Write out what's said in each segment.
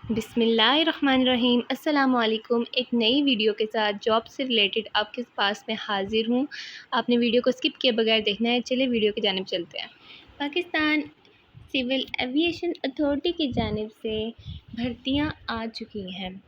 बिस्मिल्लाहिर्रहमानिर्रहीम। अस्सलामुअलैकुम। एक नई वीडियो के साथ जॉब से रिलेटेड आपके पास मैं हाज़िर हूँ। आपने वीडियो को स्किप किए बगैर देखना है। चलिए वीडियो की जानिब चलते हैं। पाकिस्तान सिविल एविएशन अथॉरिटी की जानिब से भर्तियाँ आ चुकी हैं।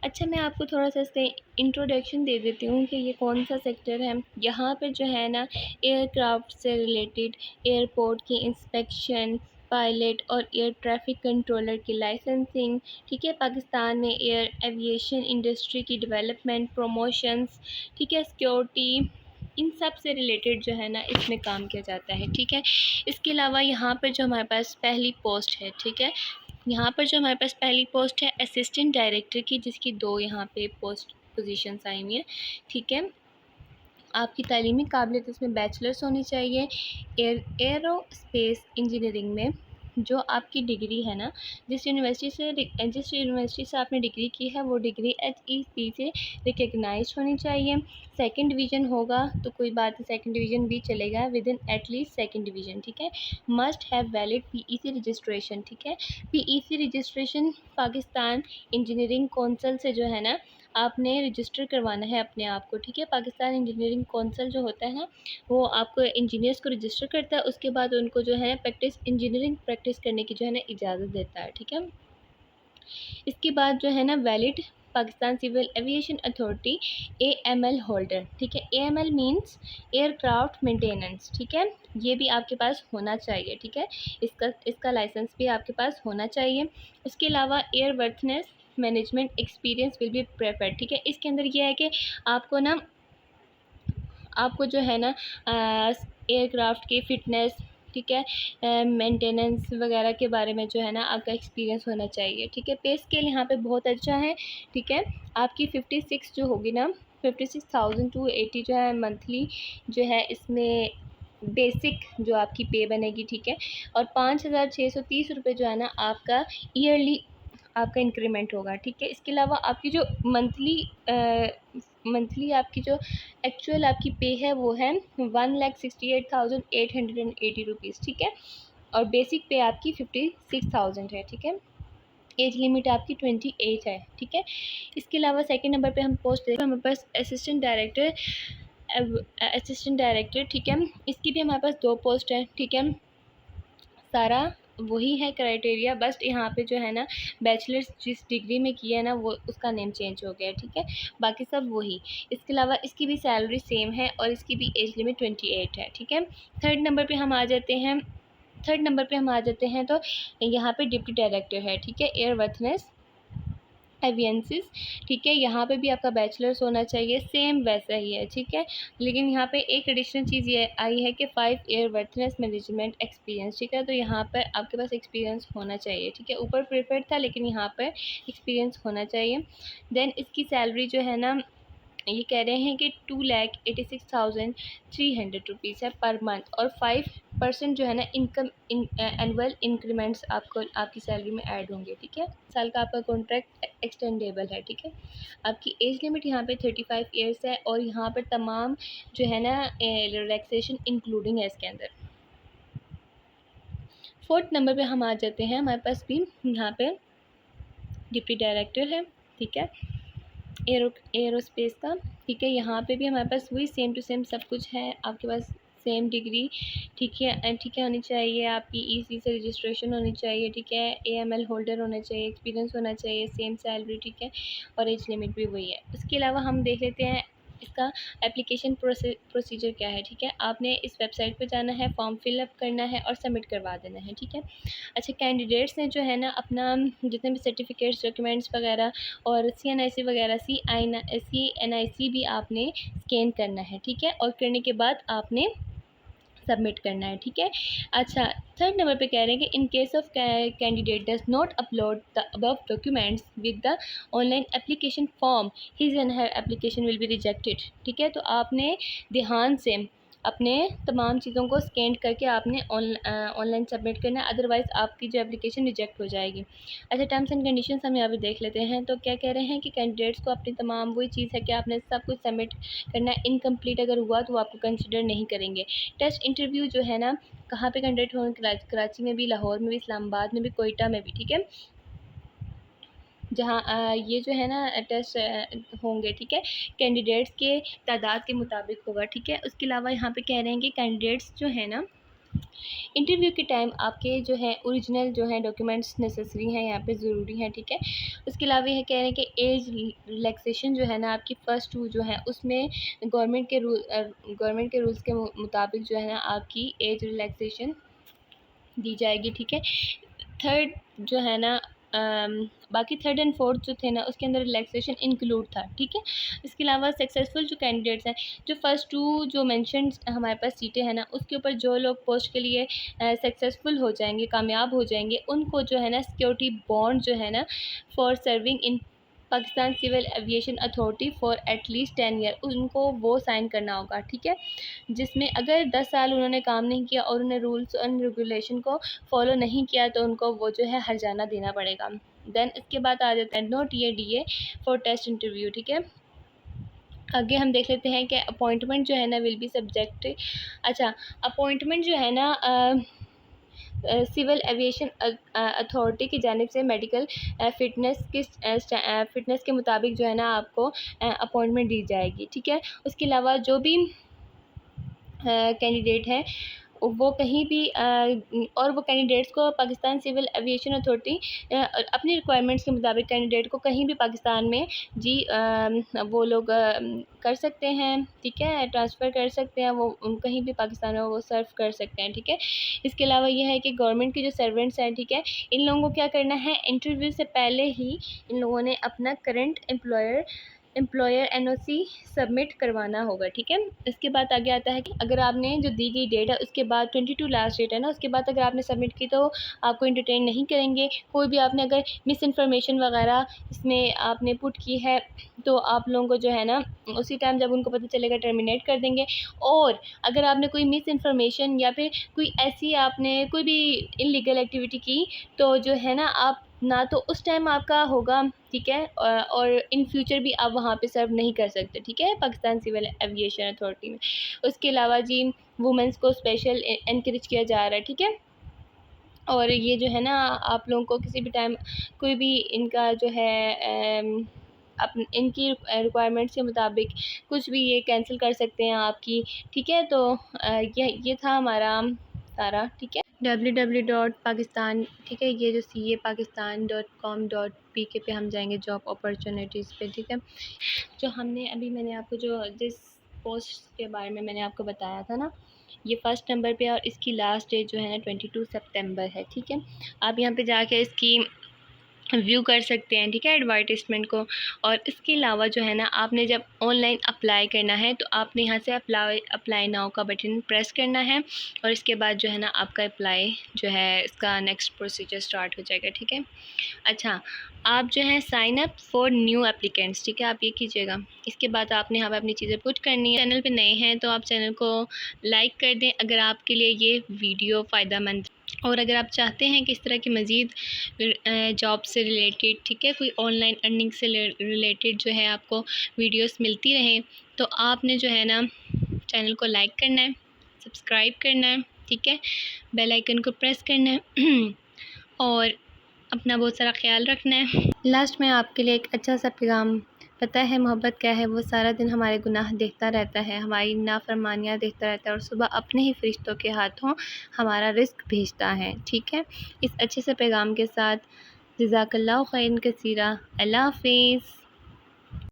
अच्छा, मैं आपको थोड़ा सा इसका इंट्रोडक्शन दे देती हूँ कि ये कौन सा सेक्टर है। यहाँ पर जो है ना, एयरक्राफ्ट से रिलेटेड एयरपोर्ट की इंस्पेक्शन, पायलट और एयर ट्रैफिक कंट्रोलर की लाइसेंसिंग, ठीक है। पाकिस्तान में एयर एविएशन इंडस्ट्री की डेवलपमेंट, प्रमोशंस, ठीक है, सिक्योरिटी, इन सब से रिलेटेड जो है ना इसमें काम किया जाता है, ठीक है। इसके अलावा यहाँ पर जो हमारे पास पहली पोस्ट है, ठीक है, यहाँ पर जो हमारे पास पहली पोस्ट है असिस्टेंट डायरेक्टर की, जिसकी 2 यहाँ पे पोस्ट पोजीशंस आई हुई हैं, ठीक है। आपकी तालीमी काबिलियत इसमें बैचलर्स होनी चाहिए एरोस्पेस इंजीनियरिंग में। जो आपकी डिग्री है ना, जिस यूनिवर्सिटी से आपने डिग्री की है, वो डिग्री HEC से रिकग्नाइज होनी चाहिए। सेकंड डिवीज़न होगा तो कोई बात नहीं, सेकंड डिवीज़न भी चलेगा within at least second division, ठीक है। Must have valid PEC registration, ठीक है। PEC registration Pakistan engineering council से जो है ना आपने रजिस्टर करवाना है अपने आप को, ठीक है। पाकिस्तान इंजीनियरिंग कौंसल जो होता है ना, वो आपको इंजीनियर्स को रजिस्टर करता है, उसके बाद उनको जो है इंजीनियरिंग प्रैक्टिस करने की जो है ना इजाज़त देता है, ठीक है। इसके बाद जो है ना valid Pakistan civil aviation authority AML holder, ठीक है। AML मींस एयरक्राफ्ट मेंटेनेंस, ठीक है। ये भी आपके पास होना चाहिए, ठीक है। इसका लाइसेंस भी आपके पास होना चाहिए। इसके अलावा airworthiness management experience will be preferred, ठीक है। इसके अंदर ये है कि आपको जो है ना एयरक्राफ्ट की फ़िटनेस, ठीक है, मेंटेनेंस वगैरह के बारे में जो है ना आपका एक्सपीरियंस होना चाहिए, ठीक है। पे स्केल यहाँ पे बहुत अच्छा है, ठीक है। आपकी 56 जो होगी ना, 56,000 टू 80 जो है मंथली जो है इसमें बेसिक जो आपकी पे बनेगी, ठीक है। और 5,630 रुपये जो है ना आपका ईयरली आपका इंक्रीमेंट होगा, ठीक है। इसके अलावा आपकी जो मंथली आपकी जो एक्चुअल आपकी पे है वो है 1,68,880 रुपीज़, ठीक है। और बेसिक पे आपकी 56,000 है, ठीक है। एज लिमिट आपकी 28 है, ठीक है। इसके अलावा सेकंड नंबर पे हम पोस्ट देखें, हमारे पास असिस्टेंट डायरेक्टर, ठीक है। इसकी भी हमारे पास 2 पोस्ट है, ठीक है। सारा वही है क्राइटेरिया, बस यहाँ पे जो है ना बैचलर्स जिस डिग्री में किया है ना वो उसका नेम चेंज हो गया है, ठीक है। बाकी सब वही। इसके अलावा इसकी भी सैलरी सेम है और इसकी भी एज लिमिट 28 है, ठीक है। थर्ड नंबर पे हम आ जाते हैं तो यहाँ पे डिप्टी डायरेक्टर है, ठीक है, एयरवर्थनेस एवियंसिस, ठीक है। यहाँ पे भी आपका बैचलर्स होना चाहिए, सेम वैसा ही है, ठीक है। लेकिन यहाँ पे एक एडिशनल चीज़ ये आई है कि 5 ईयर वर्थनेस मैनेजमेंट एक्सपीरियंस, ठीक है। तो यहाँ पर आपके पास एक्सपीरियंस होना चाहिए, ठीक है। ऊपर प्रिफर्ड था लेकिन यहाँ पर एक्सपीरियंस होना चाहिए। देन इसकी सैलरी जो है ना ये कह रहे हैं कि 2,86,300 रुपीज़ है पर मंथ, और 5% जो है ना इनकम एनुअल इंक्रीमेंट्स आपको आपकी सैलरी में ऐड होंगे, ठीक है। साल का आपका कॉन्ट्रैक्ट एक्सटेंडेबल है, ठीक है। आपकी एज लिमिट यहाँ पे 35 ईयर्स है और यहाँ पर तमाम जो है ना रिलैक्सेशन इंक्लूडिंग है इसके अंदर। फोर्थ नंबर पे हम आ जाते हैं, हमारे पास भी यहाँ पे डिप्टी डायरेक्टर है, ठीक है, एरोस्पेस का, ठीक है। यहाँ पे भी हमारे पास वही सेम टू सेम सब कुछ है, आपके पास सेम डिग्री, ठीक है, ठीक है, होनी चाहिए। आपकी EC से रजिस्ट्रेशन होनी चाहिए, ठीक है। AML होल्डर होना चाहिए, एक्सपीरियंस होना चाहिए, सेम सैलरी, ठीक है। और एज लिमिट भी वही है। उसके अलावा हम देख लेते हैं इसका एप्लीकेशन प्रोसीजर क्या है, ठीक है। आपने इस वेबसाइट पे जाना है, फॉर्म फिलअप करना है और सबमिट करवा देना है, ठीक है। अच्छा, कैंडिडेट्स ने जो है ना अपना जितने भी सर्टिफिकेट्स, डॉक्यूमेंट्स वगैरह और CNIC वगैरह CNIC भी आपने स्कैन करना है, ठीक है। और करने के बाद आपने सबमिट करना है, ठीक है। अच्छा, थर्ड नंबर पे कह रहे हैं कि in case of candidate does not upload the above documents with the online application form, his and her application will be rejected, ठीक है। तो आपने ध्यान से अपने तमाम चीज़ों को स्कैन करके आपने ऑनलाइन सबमिट करना है, अदरवाइज़ आपकी जो एप्लीकेशन रिजेक्ट हो जाएगी। अच्छा, टर्म्स एंड कंडीशंस हम यहाँ पे देख लेते हैं। तो क्या कह रहे हैं कि कैंडिडेट्स को अपनी तमाम वही चीज़ है कि आपने सब कुछ सबमिट करना है। इनकम्प्लीट अगर हुआ तो आपको कंसिडर नहीं करेंगे। टेस्ट इंटरव्यू जो है ना कहाँ पे कंडक्ट होंगे, कराची में भी, लाहौर में भी, इस्लामाबाद में भी, कोयटा में भी, ठीक है। जहाँ ये जो है ना टेस्ट होंगे, ठीक है, कैंडिडेट्स के तादाद के मुताबिक होगा, ठीक है। उसके अलावा यहाँ पे कह रहे हैं कि कैंडिडेट्स जो है ना इंटरव्यू के टाइम आपके जो है ओरिजिनल जो है डॉक्यूमेंट्स नेसेसरी हैं, यहाँ पे ज़रूरी हैं, ठीक है। उसके अलावा ये कह रहे हैं कि एज रिलैक्सेशन जो है ना आपकी फ़र्स्ट टू जो है उसमें गवर्नमेंट के रूल्स के मुताबिक जो है ना आपकी एज रिलैक्सेशन दी जाएगी, ठीक है। थर्ड जो है ना बाकी थर्ड एंड फोर्थ जो थे ना उसके अंदर रिलैक्सेशन इंक्लूड था, ठीक है। इसके अलावा सक्सेसफुल जो कैंडिडेट्स हैं, जो फर्स्ट टू जो मेंशन हमारे पास सीटें हैं ना उसके ऊपर जो लोग पोस्ट के लिए सक्सेसफुल हो जाएंगे, कामयाब हो जाएंगे, उनको जो है ना सिक्योरिटी बॉन्ड जो है ना for serving in Pakistan civil aviation authority for at least 10 year, उनको वो साइन करना होगा, ठीक है। जिसमें अगर 10 साल उन्होंने काम नहीं किया और उन्हें रूल्स एंड रेगुलेशन को फॉलो नहीं किया तो उनको वो जो है हर्जाना देना पड़ेगा। देन इसके बाद आ जाता है no TADA for test interview, ठीक है। आगे हम देख लेते हैं कि अपॉइंटमेंट जो है ना विल बी सब्जेक्ट। अच्छा, अपॉइंटमेंट जो है ना सिविल एविएशन अथॉरिटी की जानिब से मेडिकल फ़िटनेस के मुताबिक जो है ना आपको अपॉइंटमेंट दी जाएगी, ठीक है। उसके अलावा जो भी कैंडिडेट हैं वो कहीं भी और वो कैंडिडेट्स को पाकिस्तान सिविल एविएशन अथॉरिटी अपनी रिक्वायरमेंट्स के मुताबिक कैंडिडेट को कहीं भी पाकिस्तान में वो लोग कर सकते हैं, ठीक है, ट्रांसफ़र कर सकते हैं, वो कहीं भी पाकिस्तान में वो सर्व कर सकते हैं, ठीक है। इसके अलावा ये है कि गवर्नमेंट के जो सर्वेंट्स हैं, ठीक है, इन लोगों को क्या करना है, इंटरव्यू से पहले ही इन लोगों ने अपना करंट एम्प्लॉयर NOC सबमिट करवाना होगा, ठीक है। इसके बाद आगे आता है कि अगर आपने जो दी गई डेट है उसके बाद 22 लास्ट डेट है ना, उसके बाद अगर आपने सबमिट की तो आपको एंटरटेन नहीं करेंगे। कोई भी आपने अगर मिस इन्फॉर्मेशन वगैरह इसमें आपने पुट की है तो आप लोगों को जो है ना उसी टाइम जब उनको पता चलेगा टर्मिनेट कर देंगे। और अगर आपने कोई मिस इन्फॉर्मेशन या फिर कोई ऐसी आपने कोई भी इलीगल एक्टिविटी की तो जो है ना आप ना तो उस टाइम आपका होगा, ठीक है, और इन फ्यूचर भी आप वहाँ पे सर्व नहीं कर सकते, ठीक है, पाकिस्तान सिविल एविएशन अथॉरिटी में। उसके अलावा जी वुमेंस को स्पेशल इनकरेज किया जा रहा है, ठीक है। और ये जो है ना आप लोगों को किसी भी टाइम कोई भी इनका जो है इनकी रिक्वायरमेंट्स के मुताबिक कुछ भी ये कैंसिल कर सकते हैं आपकी, ठीक है। तो ये था हमारा सारा, ठीक है, www.pakistan, ठीक है, ये जो CA-Pakistan.com.pk पे हम जाएंगे जॉब अपॉर्चुनिटीज़ पे, ठीक है। जो मैंने आपको जो जिस पोस्ट के बारे में मैंने आपको बताया था ना ये फर्स्ट नंबर पे और इसकी लास्ट डेट जो है ना 22 सितंबर है, ठीक है। आप यहाँ पे जाके इसकी व्यू कर सकते हैं, ठीक है, एडवर्टाइजमेंट को। और इसके अलावा जो है ना आपने जब ऑनलाइन अप्लाई करना है तो आपने यहाँ से अप्लाई नाउ का बटन प्रेस करना है और इसके बाद जो है ना आपका अप्लाई जो है इसका नेक्स्ट प्रोसीजर स्टार्ट हो जाएगा, ठीक है। अच्छा, आप जो है sign up for new applicants, ठीक है, आप ये कीजिएगा। इसके बाद आपने यहाँ पे अपनी चीज़ें पुट करनी है। चैनल पे नए हैं तो आप चैनल को लाइक कर दें अगर आपके लिए ये वीडियो फ़ायदा मंद, और अगर आप चाहते हैं कि इस तरह की मज़ीद जॉब से रिलेटेड, ठीक है, कोई ऑनलाइन अर्निंग से रिलेटेड जो है आपको वीडियोस मिलती रहें तो आपने जो है ना चैनल को लाइक करना है, सब्सक्राइब करना है, ठीक है, बेल आइकन को प्रेस करना है और अपना बहुत सारा ख्याल रखना है। लास्ट में आपके लिए एक अच्छा सा पैगाम, पता है मोहब्बत क्या है, वो सारा दिन हमारे गुनाह देखता रहता है, हमारी नाफरमानियाँ देखता रहता है और सुबह अपने ही फरिश्तों के हाथों हमारा रिस्क भेजता है, ठीक है। इस अच्छे से पैगाम के साथ जज़ाकल्लाहु खैरन कसीरा, अल्लाह हाफ़िज़।